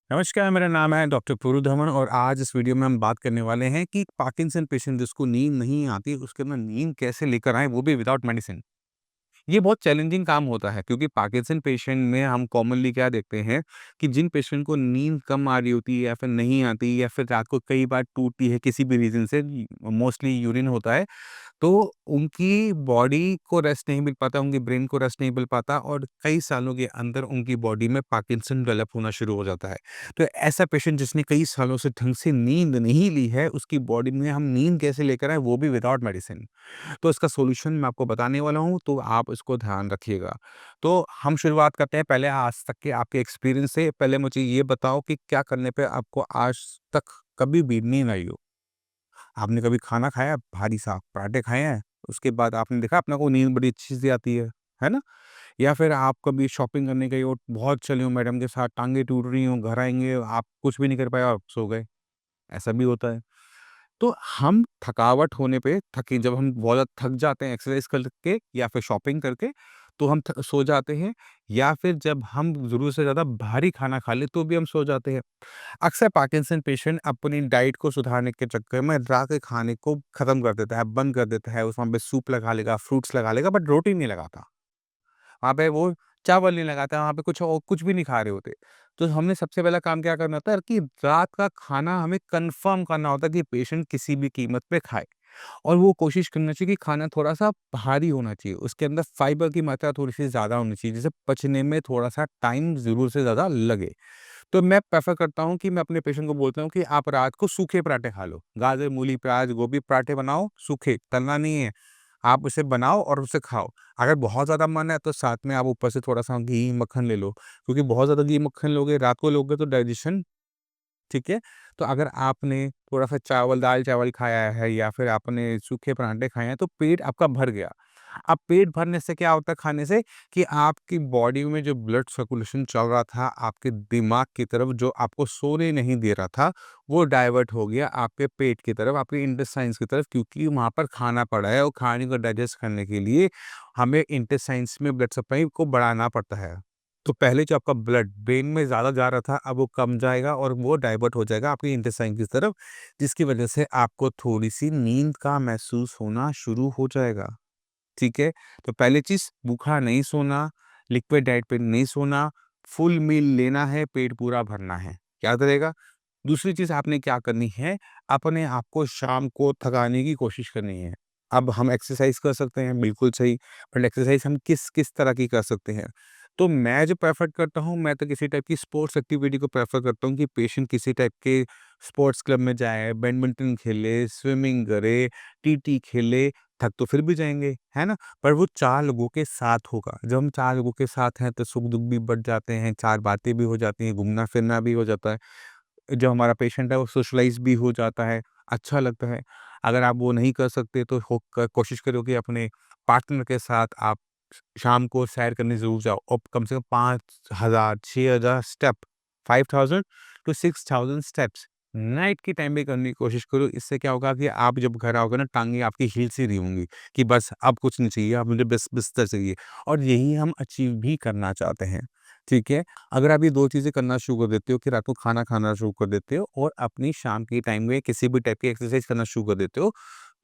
नमस्कार, मेरा नाम है डॉक्टर पुरु धमन और आज इस वीडियो में हम बात करने वाले हैं कि पार्किंसन पेशेंट जिसको नींद नहीं आती, उसके अंदर नींद कैसे लेकर आएँ, वो भी विदाउट मेडिसिन। ये बहुत चैलेंजिंग काम होता है क्योंकि पार्किंसन पेशेंट में हम कॉमनली क्या देखते हैं कि जिन पेशेंट को नींद कम आ रही होती है या फिर नहीं आती या फिर रात को कई बार टूटती है किसी भी रीज़न से, मोस्टली यूरिन होता है, तो उनकी बॉडी को रेस्ट नहीं मिल पाता, उनकी ब्रेन को रेस्ट नहीं मिल पाता और कई सालों के अंदर उनकी बॉडी में पार्किंसन डेवलप होना शुरू हो जाता है। तो ऐसा पेशेंट जिसने कई सालों से ढंग से नींद नहीं ली है, उसकी बॉडी में हम नींद कैसे लेकर आएँ, वो भी विदाउट मेडिसिन। तो इसका सॉल्यूशन मैं आपको बताने वाला हूँ, तो आप इसको ध्यान रखिएगा। तो हम शुरुआत करते हैं पहले आज तक के आपके एक्सपीरियंस से। पहले मुझे ये बताओ कि क्या करने पे आपको आज तक कभी भी नींद आई हो? आपने कभी खाना खाया भारी सा, पराठे खाए हैं, उसके बाद आपने देखा अपने को नींद बड़ी अच्छी सी आती है ना? या फिर आप कभी शॉपिंग करने गए हो, बहुत चले हो मैडम के साथ, टाँगें टूट रही हों, घर आएँगे आप कुछ भी नहीं कर पाए और सो गए, ऐसा भी होता है। तो हम थकावट होने पे थके जब हम बहुत ज़्यादा थक जाते हैं एक्सरसाइज़ करके या फिर शॉपिंग करके, तो हम थ सो जाते हैं या फिर जब हम ज़रूरत से ज़्यादा भारी खाना खा लें, तो भी हम सो जाते हैं। अक्सर पार्किंसन पेशेंट अपनी डाइट को सुधारने के चक्कर में रात के खाने को खत्म कर देता है, बंद कर देता है, उसमें पे सूप लगा लेगा, फ्रूट्स लगा लेगा बट रोटी नहीं लगाता। वहाँ पे वो चावल नहीं लगाता, वहाँ पे कुछ और कुछ भी नहीं खा रहे होते। तो हमने सबसे पहला काम क्या करना होता है कि रात का खाना हमें कन्फर्म करना होता है कि पेशेंट किसी भी कीमत पे खाए। और वो कोशिश करना चाहिए कि खाना थोड़ा-सा भारी होना चाहिए, उसके अंदर फाइबर की मात्रा थोड़ी-सी ज़्यादा होनी चाहिए, जिससे पचने में थोड़ा-सा टाइम ज़रूर से ज़्यादा लगे। तो मैं प्रेफ़र करता हूँ कि मैं अपने पेशेंट को बोलता हूँ कि आप रात को सूखे पराठे खा लो। गाजर, मूली, प्याज़, गोभी पराठे बनाओ सूखे, तलना नहीं है। आप उसे बनाओ और उसे खाओ। अगर बहुत ज़्यादा मन है तो साथ में आप ऊपर से थोड़ा-सा घी, मक्खन ले लो, क्योंकि बहुत ज़्यादा घी, मक्खन लोगे, रात को लोगे तो डाइजेशन ठीक है? तो अगर आपने थोड़ा-सा चावल दाल-चावल खाया है या फिर आपने सूखे पराठे खाए हैं, तो पेट आपका भर गया। अब पेट भरने से क्या होता है खाने से कि आपकी बॉडी में जो ब्लड सर्कुलेशन चल रहा था, आपके दिमाग की तरफ जो आपको सोने नहीं दे रहा था, वो डाइवर्ट हो गया आपके पेट की तरफ, आपके इंटेस्टाइन्स की तरफ क्योंकि वहाँ पर खाना पड़ा है और खाने को डाइजेस्ट करने के लिए हमें इंटेस्टाइन्स में ब्लड सप्लाई को बढ़ाना पड़ता है। तो पहले जो आपका ब्लड ब्रेन में ज़्यादा जा रहा था, अब वो कम जाएगा और वो डाइवर्ट हो जाएगा आपके इंटेस्टाइन की तरफ, जिसकी वजह से आपको थोड़ी-सी नींद का महसूस होना शुरू हो जाएगा। ठीक है? तो पहली चीज़ भूखा नहीं सोना, लिक्विड डाइट पे नहीं सोना, फुल मील लेना है, पेट पूरा भरना है। याद रहेगा? दूसरी चीज़ आपने क्या करनी है, अपने आप को शाम को थकाने की कोशिश करनी है। अब हम एक्सरसाइज़ कर सकते हैं, बिल्कुल सही, बट एक्सरसाइज़ हम किस तरह की कर सकते हैं? तो मैं जो प्रेफ़र करता हूँ, मैं तो किसी टाइप की स्पोर्ट्स एक्टिविटी को प्रेफ़र करता हूँ कि पेशेंट किसी टाइप के स्पोर्ट्स क्लब में जाए, बैडमिंटन खेले, स्विमिंग करे, टीटी खेले, थक तो फिर भी जाएँगे, है ना? पर वो 4 लोगों के साथ होगा। जब हम 4 लोगों के साथ हैं, तो सुख-दुःख भी बढ़ जाते हैं, 4 बातें भी हो जाती हैं, घूमना-फिरना भी हो जाता है। जो हमारा पेशेंट है वो सोशलाइज़ भी हो जाता है, अच्छा लगता है। अगर आप वो नहीं कर सकते तो हो क कोशिश करो कि अपने पार्टनर के साथ आप शाम को सैर करने ज़रूर जाओ और कम से कम 5,000 6,000 स्टेप 5,000 टू 6,000 स्टेप्स नाइट के टाइम पे करने की कोशिश करो। इससे क्या होगा कि आप जब घर आओगे ना टाँगें आपकी हिल सी रही होंगी कि बस अब कुछ नहीं चाहिए, अब मुझे बस बिस्तर चाहिए और यही हम अचीव भी करना चाहते हैं, ठीक है? अगर आप ये 2 चीज़ें करना शुरू कर देते हो कि रात को खाना खाना शुरू कर देते हो और अपनी शाम के टाइम में किसी भी टाइप की एक्सरसाइज करना शुरू कर देते हो,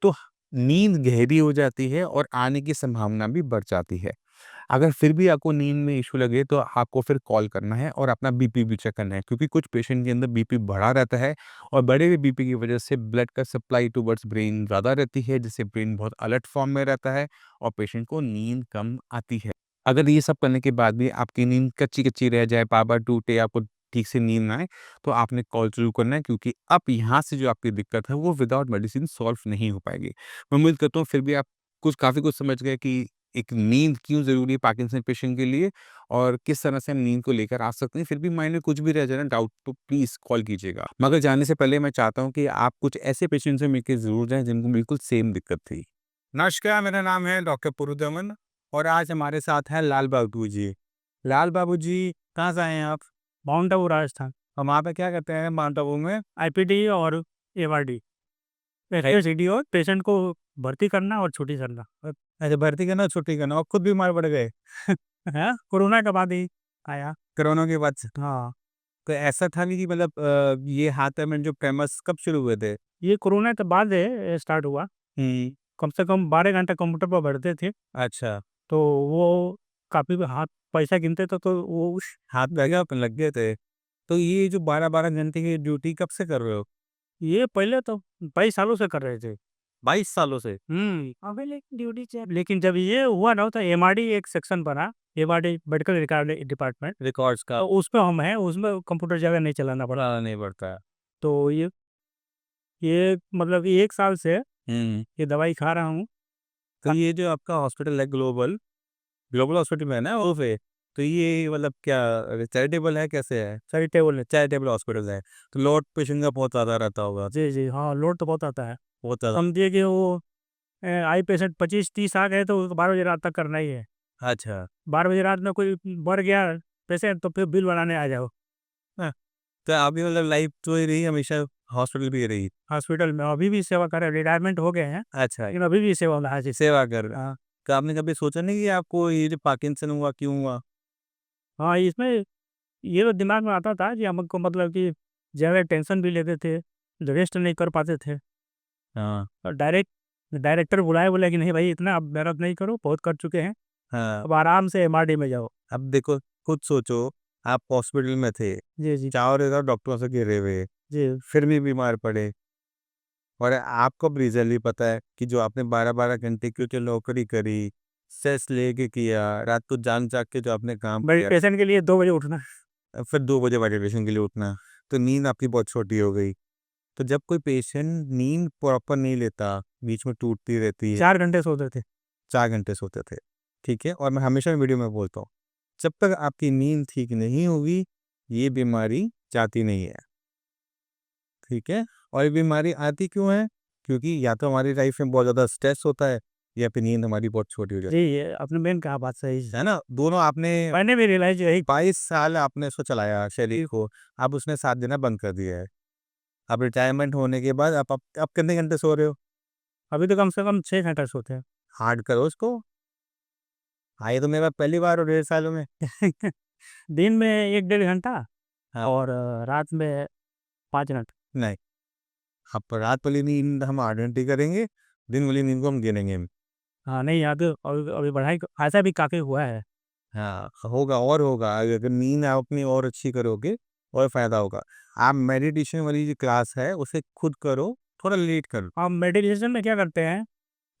तो नींद गहरी हो जाती है और आने की संभावना भी बढ़ जाती है। अगर फिर भी आपको नींद में इश्यू लगे तो आपको फिर कॉल करना है और अपना बीपी भी चेक करना है क्योंकि कुछ पेशेंट के अंदर बीपी बढ़ा रहता है और बढ़े हुए बीपी की वजह से ब्लड का सप्लाई टुवर्ड्स ब्रेन ज़्यादा रहती है, जिससे ब्रेन बहुत अलर्ट फॉर्म में रहता है और पेशेंट को नींद कम आती है। अगर ये सब करने के बाद भी आपकी नींद कच्ची-कच्ची रह जाए, बार-बार टूटे, आपको ठीक से नींद ना आए, तो आपने कॉल ज़रूर करना है क्योंकि अब यहाँ से जो आपकी दिक्कत है, वो विदाउट मेडिसिन सॉल्व नहीं हो पाएगी। मैं उम्मीद करता हूँ फिर भी आप काफ़ी कुछ समझ गए कि एक नींद क्यों ज़रूरी है पार्किंसन पेशेंट के लिए और किस तरह से हम नींद को लेकर आ सकते हैं। फिर भी माइंड में कुछ भी रह जाए ना डाउट तो प्लीज़ कॉल कीजिएगा। मगर जाने से पहले मैं चाहता हूँ कि आप कुछ ऐसे पेशेंट से मिलके ज़रूर जाएँ जिनको बिल्कुल सेम दिक्कत थी। नमस्कार, मेरा नाम है डॉक्टर पुरुदमन और आज हमारे साथ हैं लाल बाबू जी। लाल बाबू जी, कहाँ से आए हैं आप? माउंट आबू राजस्थान, और वहाँ पे क्या करते हैं माउंट आबू में? आईपीडी और एवारडी, है एसपीसीडी और पेशेंट को भर्ती करना और छुट्टी करना। अच्छा भर्ती करना, छुट्टी करना और खुद बीमार पड़ गए हाँ, कोरोना के बाद ही आया। कोरोना के बाद से। हाँ, तो ऐसा था नहीं कि मतलब ये हाथ में जो फेमस कब शुरू हुए थे? ये कोरोना के बाद स्टार्ट हुआ। कम से कम 12 घंटा कंप्यूटर पर बैठते थे, अच्छा, तो वो काफ़ी हाथ पैसा गिनते थे, तो वो उस हाथ लग गए थे। तो ये जो 12-12 घंटे की ड्यूटी कब से कर रहे हो? ये पहले तो 22 सालों से कर रहे थे। 22 सालों से? अबे लेकिन ड्यूटी चेक, लेकिन जब ये हुआ ना तो एमआरडी एक सेक्शन बना, MRD medical record department, records का तो उसमें हम हैं, उसमें कंप्यूटर ज़्यादा नहीं चलाना पड़ा। बनाना नहीं पड़ता है। तो ये मतलब 1 साल से हुँ। ये दवाई खा रहा हूँ। तो ये जो आपका हॉस्पिटल है ग्लोबल, ग्लोबल हॉस्पिटल में है ना वो पे? तो ये मतलब क्या चैरिटेबल है, कैसे है? चैरिटेबल है। चैरिटेबल हॉस्पिटल है, तो लोड पेशेंट का बहुत ज़्यादा रहता होगा, जी, जी। हाँ, लोड तो बहुत आता है। बहुत ज़्यादा। समझिए कि वो आई पेशेंट 25-30 आ गए तो 12 बजे रात तक करना ही है। अच्छा, 12 बजे रात में कोई बढ़ गया पेशेंट तो फिर बिल बनाने आ जाओ। हाँ, तो अभी मतलब लाइफ़ तो ही रही हमेशा हॉस्पिटल भी रही? हॉस्पिटल में अभी भी सेवा कर रहे हैं, रिटायरमेंट हो गए हैं, अच्छा, लेकिन अभी भी सेवा में हाजिर। सेवा कर रहे हैं। हाँ, तो आपने कभी सोचा नहीं कि आपको ये जो पार्किंसन हुआ, क्यों हुआ? हाँ, इसमें ये तो दिमाग में आता था कि हमको मतलब कि ज़्यादा टेंशन भी लेते थे, रेस्ट नहीं कर पाते थे। हाँ, और डायरेक्टर बुलाए, बोला कि नहीं भाई इतना अब मेहनत नहीं करो, बहुत कर चुके हैं, हाँ। अब आराम से एमआरडी में जाओ। अब देखो, खुद सोचो, आप हॉस्पिटल में थे, जी, जी। चारों तरफ डॉक्टरों से घिरे हुए, जी, फिर भी बीमार पड़े और आपको अब रिज़ल्ट भी पता है कि जो आपने 12-12 घंटे की जो नौकरी करी, स्ट्रेस लेके किया, रात को जाग-जाग के जो आपने काम किया, मेडिटेशन के लिए 2 बजे उठना। फिर 2 बजे वैलिडेशन के लिए उठना, तो नींद आपकी बहुत छोटी हो गई। तो जब कोई पेशेंट नींद प्रॉपर नहीं लेता, बीच में टूटती रहती है, 4 घंटे सोते थे। 4 घंटे सोते थे, ठीक है? और मैं हमेशा वीडियो में बोलता हूँ, जब तक आपकी नींद ठीक नहीं होगी, ये बीमारी जाती नहीं है, ठीक है? और ये बीमारी आती क्यों है? क्योंकि या तो हमारी लाइफ में बहुत ज़्यादा स्ट्रेस होता है या फिर नींद हमारी बहुत छोटी हो जी, जाती ये आपने मेन कहा बात सही है। है ना? दोनों आपने मैंने भी रियलाइज़ यही 22 साल आपने इसको चलाया शरीर को, अब उसने साथ देना बंद कर दिया है। अब रिटायरमेंट होने के बाद आप कितने घंटे सो रहे हो? अभी तो कम से कम 6 घंटा सोते हैं। हार्ड करो उसको। हाँ, ये तो मेरे पास पहली बार हो 1.5 सालों में। दिन में 1 डेढ़ घंटा हाँ, और रात में 5 घंटा। नहीं, अब रात वाली नींद हम 8 घंटे करेंगे, दिन वाली नींद को हम गिनेंगे। हाँ, नहीं यहाँ तो अभी अभी बढ़ाई ऐसा भी काफ़ी हुआ है। हाँ, होगा और होगा, अगर नींद आप अपनी और अच्छी करोगे और फ़ायदा होगा। आप मेडिटेशन वाली जो क्लास है, उसे खुद करो, थोड़ा लेट करो। हम मेडिटेशन में क्या करते हैं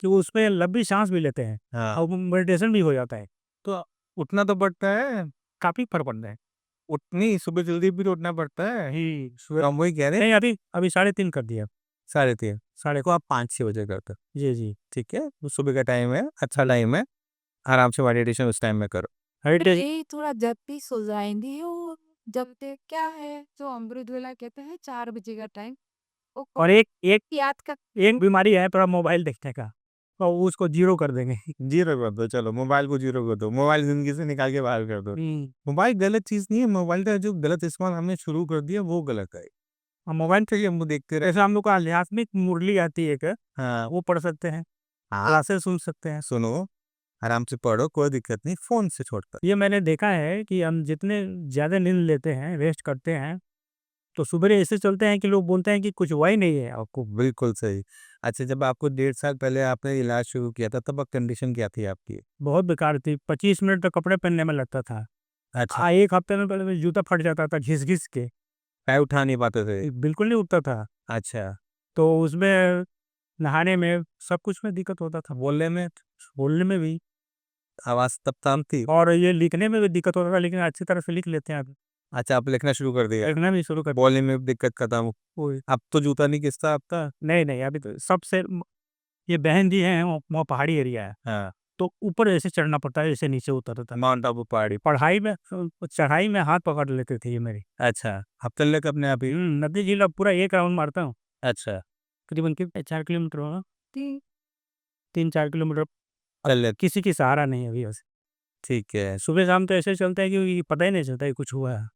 कि उसमें लंबी साँस भी लेते हैं हाँ, और वो मेडिटेशन भी हो जाता है। तो उठना तो पड़ता है, काफ़ी फ़र्क पड़ता है। उठनी सुबह जल्दी भी तो उठना पड़ता है। जी, तो हम वही कह रहे हैं, नहीं अभी अभी 3:30 कर दिया। 3:30 साढ़े को आप 5-6 बजे करते हो, जी, जी। ठीक है? तो सुबह का टाइम है, अच्छा टाइम है, आराम से मेडिटेशन उस टाइम में करो। हेरिटेज ये थोड़ा जल्दी सो जाएँगी वो जब तक क्या है जो अमृतवेला कहते हैं 4 बजे का टाइम वो और एक एक याद का एक बीमारी है थोड़ा मोबाइल देखने का, तो उसको ज़ीरो कर देंगे। ज़ीरो कर दो चलो, मोबाइल को ज़ीरो कर दो, मोबाइल ज़िंदगी से निकाल के बाहर कर दो। मोबाइल गलत चीज़ नहीं है, मोबाइल का जो गलत इस्तेमाल हमने शुरू कर दिया वो गलत है। मोबाइल ठीक है, हम वो देखते रहे जैसे हम लोग को आध्यात्मिक मुरली आती है एक, हाँ, वो पढ़ सकते हैं, हाँ, क्लासेस सुन सकते हैं। सुनो, आराम से पढ़ो, कोई दिक्कत नहीं, फ़ोन से छोड़कर। ये मैंने देखा है कि हम जितने ज़्यादा नींद लेते हैं, रेस्ट करते हैं, तो सुबह ऐसे चलते हैं कि लोग बोलते हैं कि कुछ हुआ ही नहीं है। आपको बिल्कुल सही। अच्छा, जब आपको 1.5 साल पहले आपने इलाज शुरू किया था, तब कंडीशन क्या थी आपकी? बहुत बेकार थी, 25 मिनट तक कपड़े पहनने में लगता था। अच्छा, 1 हफ्ते में पहले मेरा जूता फट जाता था घिस-घिस के, पैर उठा नहीं पाते थे। बिल्कुल नहीं उठता था। अच्छा, तो उसमें नहाने में, सब कुछ में दिक्कत होता था, बोलने में बोलने में भी आवाज़ तब शांत थी? और ये लिखने में भी दिक्कत होता था, लेकिन अच्छी तरह से लिख लेते हैं अब। अच्छा, आप लिखना शुरू कर दिया, लिखना भी शुरू कर बोलने में भी दिक्कत खत्म। वही अब तो जूता नहीं घिसता आपका? नहीं, नहीं अभी तो सबसे ये बहन जी हैं, वो पहाड़ी एरिया है, हाँ, तो ऊपर ऐसे चढ़ना पड़ता है, ऐसे नीचे उतरता है। माउंट आबू पहाड़ी। पढ़ाई में चढ़ाई में हाथ पकड़ लेते थे ये मेरे। अच्छा, अब चल लेके अपने आप ही? नदी झील अब पूरा 1 राउंड मारता हूँ, अच्छा, करीबन कितने 4 किलोमीटर होगा, थी 3-4 किलोमीटर। चल ले किसी की सहारा नहीं है अभी बस। ठीक है। सुबह-शाम तो ऐसे चलता है कि पता ही नहीं चलता है कुछ हुआ है,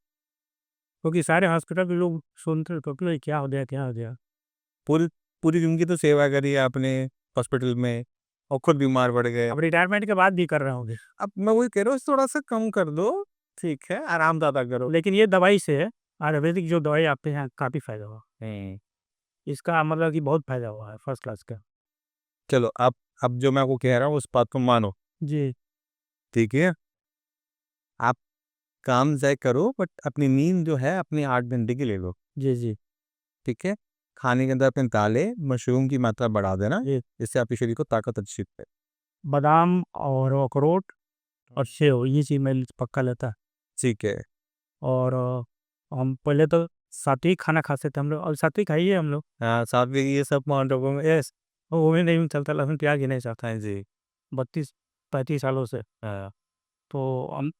क्योंकि सारे हॉस्पिटल के लोग सुनते तो कि क्या हो गया, क्या हो गया? पूरी पूरी ज़िंदगी तो सेवा करी आपने हॉस्पिटल में और खुद बीमार पड़ गए। अब रिटायरमेंट के बाद भी कर रहा हूँ अब मैं वही कह रहा हूँ थोड़ा-सा कम कर दो, ठीक है, आराम ज़्यादा करो। लेकिन ये दवाई से आयुर्वेदिक जो दवाई आते हैं काफ़ी फ़ायदा हुआ। इसका मतलब कि बहुत फ़ायदा हुआ है फर्स्ट क्लास का। चलो अब जो मैं आपको कह रहा हूँ उस बात को मानो, जी, ठीक है? आप काम चाहे करो बट अपनी नींद जो है अपनी 8 घंटे की ले लो, जी, जी, ठीक है? खाने के अंदर अपने दालें, मशरूम की मात्रा बढ़ा देना, जी। जिससे आपके शरीर को ताकत अच्छी मिले। बादाम और अखरोट और सेव ये चीज़ मैं पक्का लेता। ठीक है। और हम पहले तो सात्विक खाना खाते थे हम लोग और सात्विक खाइए हम लोग। हाँ, साथ में ये सब माउंट आबू में यस। वो भी नहीं चलता, लहसुन प्याज ही नहीं चलता है जी। 32-35 सालों से। तो हम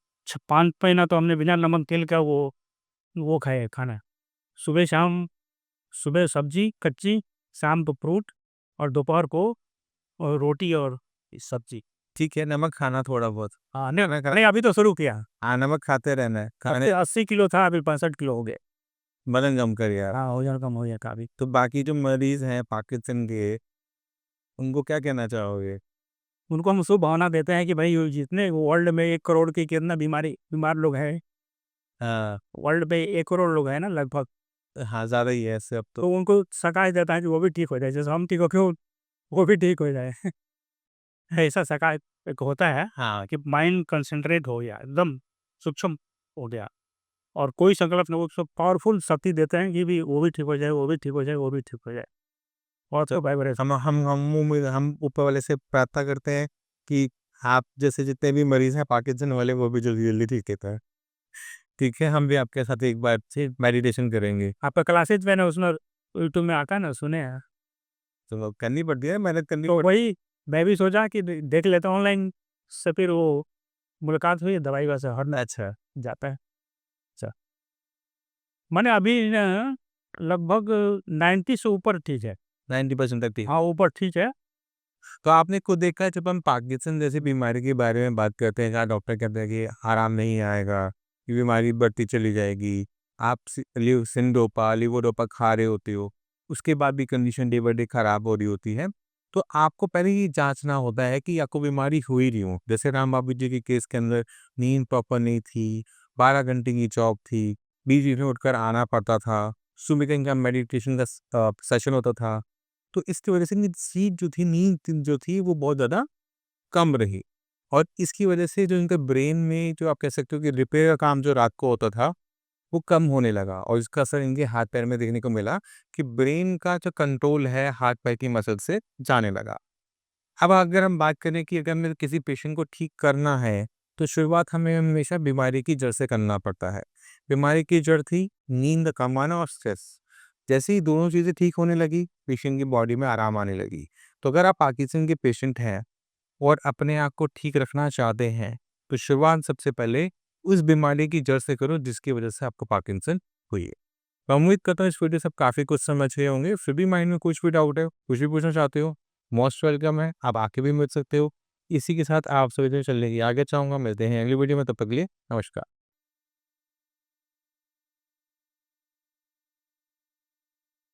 5 महीना तो हमने बिना नमक तेल का वो खाए खाना। सुबह शाम, सुबह सब्जी कच्ची, शाम को फ्रूट और दोपहर को रोटी और सब्जी। ठीक है, नमक खाना थोड़ा बहुत। हाँ, खाना खा नहीं अभी तो शुरू किया। हाँ, नमक खाते रहना है। खाने 80 किलो था, अभी 65 किलो हो गए। वज़न कम कर यार। हाँ, वज़न कम हो गया काफ़ी। तो बाकी जो मरीज़ हैं पार्किंसन के, उनको क्या कहना चाहोगे? उनको हम शुभभावना देते हैं कि भाई ये जितने वर्ल्ड में 1 करोड़ की कितना बीमार लोग हैं, हाँ, वर्ल्ड में 1 करोड़ लोग हैं ना लगभग, हाँ, ज़्यादा ही है ऐसे अब तो। तो उनको सकाश देता है कि वो भी ठीक हो जाए। जैसे हम ठीक हो के वो भी ठीक हो जाए। ऐसा सकाश एक होता है हाँ, कि माइंड कंसंट्रेट हो गया, एकदम सूक्ष्म हो गया और कोई संकल्प नहीं, वो सब पावरफुल शक्ति देते हैं कि भी वो भी ठीक हो जाए, वो भी ठीक हो जाए, वो भी ठीक हो जाए। और तो तो वाइब्रेशन हम ऊपर वाले से प्रार्थना करते हैं कि आप जैसे जितने भी मरीज़ हैं पार्किंसन वाले वो भी जल्दी-जल्दी ठीक होता है। ठीक है, हम भी आपके साथ एक बार से मेडिटेशन करेंगे। आपका क्लासेस मैंने उसमें यूट्यूब में आता है ना, सुने हैं। तो करनी पड़ती है, मेहनत करनी तो पड़ती वही मैं भी सोचा कि देख लेता हूँ ऑनलाइन से, फिर वो मुलाकात हुई, दवाई वैसे हट है। अच्छा, जाता है। अच्छा, मैंने अभी ना लगभग 90 से ऊपर ठीक है। 90% तक ठीक। हाँ, ऊपर ठीक है। तो आपने खुद देखा है जब हम पार्किंसन जैसी बीमारी के बारे में बात करते हैं, जहाँ डॉक्टर कहते हैं कि आराम नहीं आएगा, ये बीमारी बढ़ती चली जाएगी, आप सिंडोपा, लीवोडोपा खा रहे होते हो, उसके बाद भी कंडीशन डे बाय डे खराब हो रही होती है, तो आपको पहले ये जांचना होता है कि आपको बीमारी हुई नहीं हो। जैसे राम बाबू जी के केस के अंदर नींद प्रॉपर नहीं थी, 12 घंटे की जॉब थी, बीच बीच में उठकर आना पड़ता था, सुबह का इनका मेडिटेशन का सेशन होता था, तो इसकी वजह से नींद जो थी वो बहुत ज़्यादा कम रही और इसकी वजह से जो इनके ब्रेन में जो आप कह सकते हो कि रिपेयर का काम जो रात को होता था, वो कम होने लगा और इसका असर इनके हाथ-पैर में देखने को मिला कि ब्रेन का जो कंट्रोल है हाथ-पैर की मसल से जाने लगा। अब अगर हम बात करें कि अगर हमें किसी पेशेंट को ठीक करना है, तो शुरुआत हमें हमेशा बीमारी की जड़ से करना पड़ता है। बीमारी की जड़ थी नींद कम आना और स्ट्रेस। जैसे ही दोनों चीज़ें ठीक होने लगी, पेशेंट की बॉडी में आराम आने लगी। तो अगर आप पार्किंसन के पेशेंट हैं और अपने आप को ठीक रखना चाहते हैं, तो शुरुआत सबसे पहले उस बीमारी की जड़ से करो जिसकी वजह से आपको पार्किंसन हुई है। मैं उम्मीद करता हूँ इस वीडियो से आप काफ़ी कुछ समझ गए होंगे। फिर भी माइंड में कुछ भी डाउट है, कुछ भी पूछना चाहते हो, मोस्ट वेलकम है, आप आके भी मिल सकते हो। इसी के साथ आप सभी से चलने की आगे चाहूँगा। मिलते हैं अगली वीडियो में, तब तक के लिए नमस्कार।